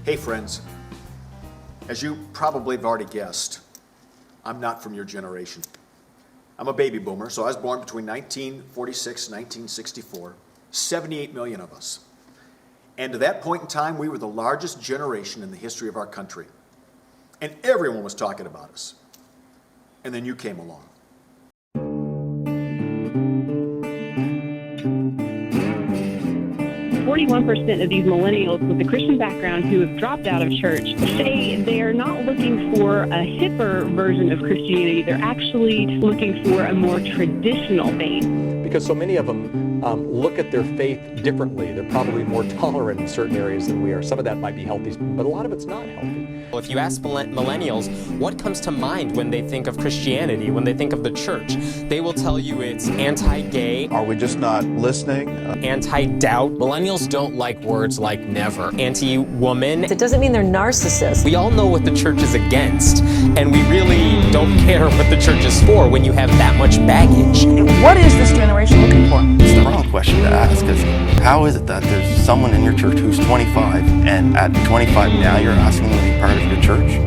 Hey friends, as you probably have already guessed, I'm not from your generation. I'm a baby boomer, so I was born between 1946 and 1964, 78 million of us. And to that point in time, we were the largest generation in the history of our country. And everyone was talking about us. And then you came along. 41% of these millennials with a Christian background who have dropped out of church say they are not looking for a hipper version of Christianity. They're actually looking for a more traditional faith. Because so many of them look at their faith differently. They're probably more tolerant in certain areas than we are. Some of that might be healthy, but a lot of it's not healthy. If you ask millennials what comes to mind when they think of Christianity, when they think of the church, they will tell you it's anti-gay. Are we just not listening? Anti-doubt. Millennials don't like words like never. Anti-woman. It doesn't mean they're narcissists. We all know what the church is against, and we really don't care what the church is for when you have that much baggage. What is this generation looking for? It's the wrong question to ask, because how is it that there's someone in your church who's 25, and at 25 now you're asking them to be part of your church?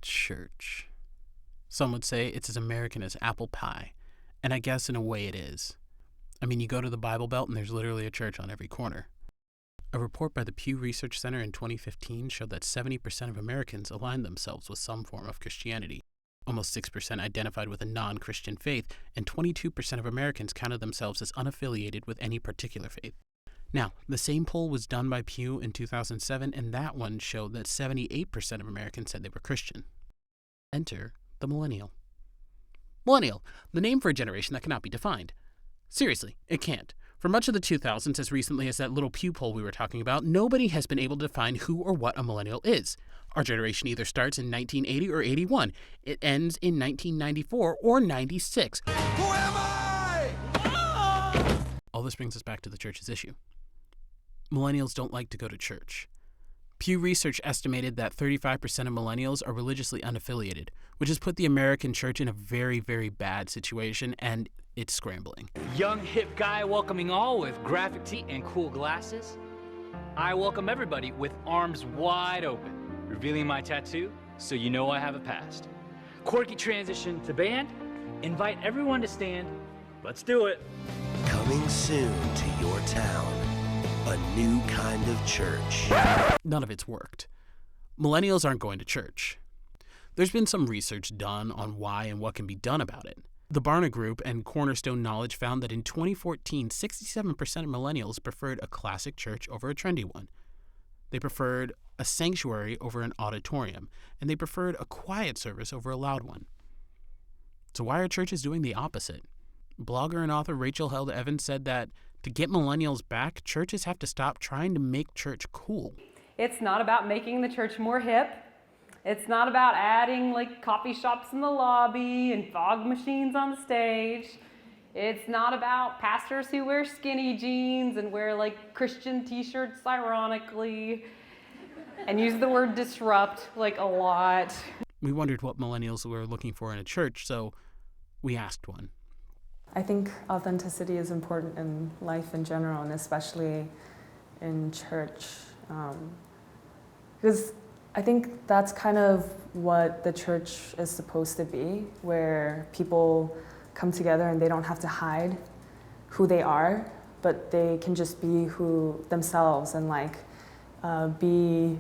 Church. Some would say it's as American as apple pie, and I guess in a way it is. I mean, you go to the Bible Belt and there's literally a church on every corner. A report by the Pew Research Center in 2015 showed that 70% of Americans aligned themselves with some form of Christianity. Almost 6% identified with a non-Christian faith, and 22% of Americans counted themselves as unaffiliated with any particular faith. Now, the same poll was done by Pew in 2007, and that one showed that 78% of Americans said they were Christian. Enter the millennial. Millennial, the name for a generation that cannot be defined. Seriously, it can't. For much of the 2000s, as recently as that little Pew poll we were talking about, nobody has been able to define who or what a millennial is. Our generation either starts in 1980 or 81. It ends in 1994 or 96. Who am I? All this brings us back to the church's issue. Millennials don't like to go to church. Pew Research estimated that 35% of millennials are religiously unaffiliated, which has put the American church in a very, very bad situation, and it's scrambling. Young, hip guy welcoming all with graphic tee and cool glasses. I welcome everybody with arms wide open, revealing my tattoo so you know I have a past. Quirky transition to band. Invite everyone to stand. Let's do it. Coming soon to your town. A new kind of church. None of it's worked. Millennials aren't going to church. There's been some research done on why and what can be done about it. The Barna Group and Cornerstone Knowledge found that in 2014, 67% of millennials preferred a classic church over a trendy one. They preferred a sanctuary over an auditorium, and they preferred a quiet service over a loud one. So why are churches doing the opposite? Blogger and author Rachel Held Evans said that to get millennials back, churches have to stop trying to make church cool. It's not about making the church more hip. It's not about adding coffee shops in the lobby and fog machines on the stage. It's not about pastors who wear skinny jeans and wear Christian t-shirts ironically and use the word disrupt a lot. We wondered what millennials were looking for in a church, so we asked one. I think authenticity is important in life in general, and especially in church. Because I think that's kind of what the church is supposed to be, where people come together and they don't have to hide who they are, but they can just be themselves and be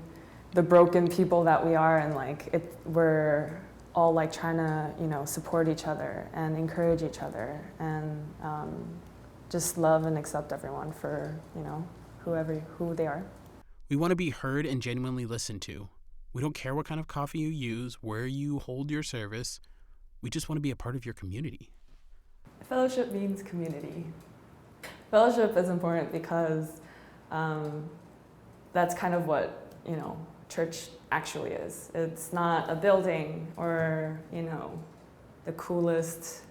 the broken people that we are, and we're all trying to support each other and encourage each other and just love and accept everyone for who they are. We want to be heard and genuinely listened to. We don't care what kind of coffee you use, where you hold your service. We just want to be a part of your community. Fellowship means community. Fellowship is important because that's kind of what church actually is. It's not a building or, the coolest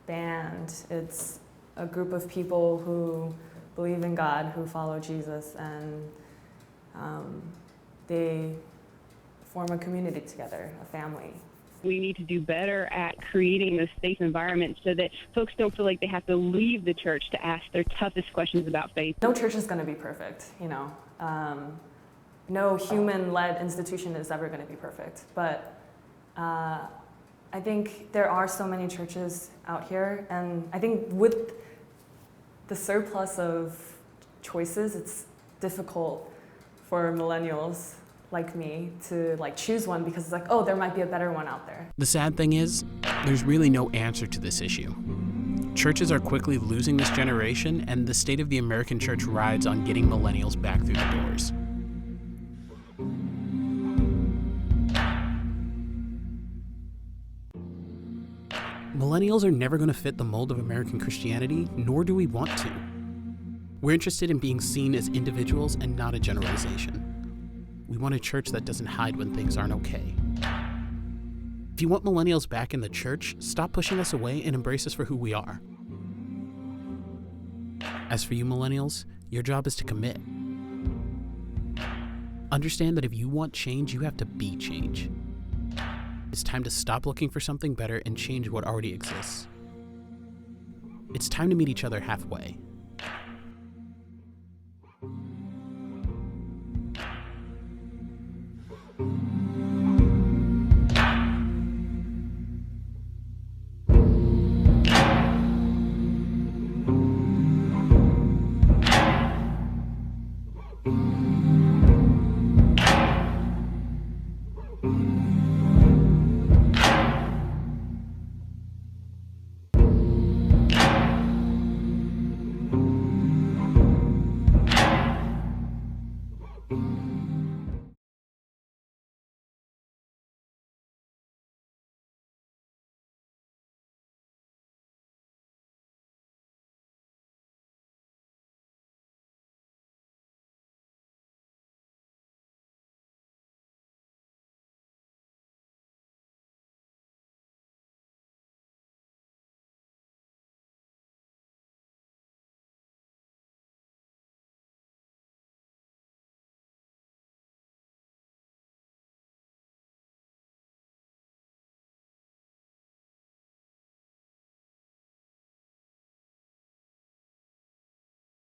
band. It's a group of people who believe in God, who follow Jesus, and they form a community together, a family. We need to do better at creating a safe environment so that folks don't feel like they have to leave the church to ask their toughest questions about faith. No church is going to be perfect, you know. No human-led institution is ever going to be perfect. But I think there are so many churches out here, and I think with the surplus of choices, it's difficult for millennials like me to choose one because it's like, oh, there might be a better one out there. The sad thing is, there's really no answer to this issue. Churches are quickly losing this generation, and the state of the American church rides on getting millennials back through the doors. Millennials are never going to fit the mold of American Christianity, nor do we want to. We're interested in being seen as individuals and not a generalization. We want a church that doesn't hide when things aren't okay. If you want millennials back in the church, stop pushing us away and embrace us for who we are. As for you millennials, your job is to commit. Understand that if you want change, you have to be change. It's time to stop looking for something better and change what already exists. It's time to meet each other halfway.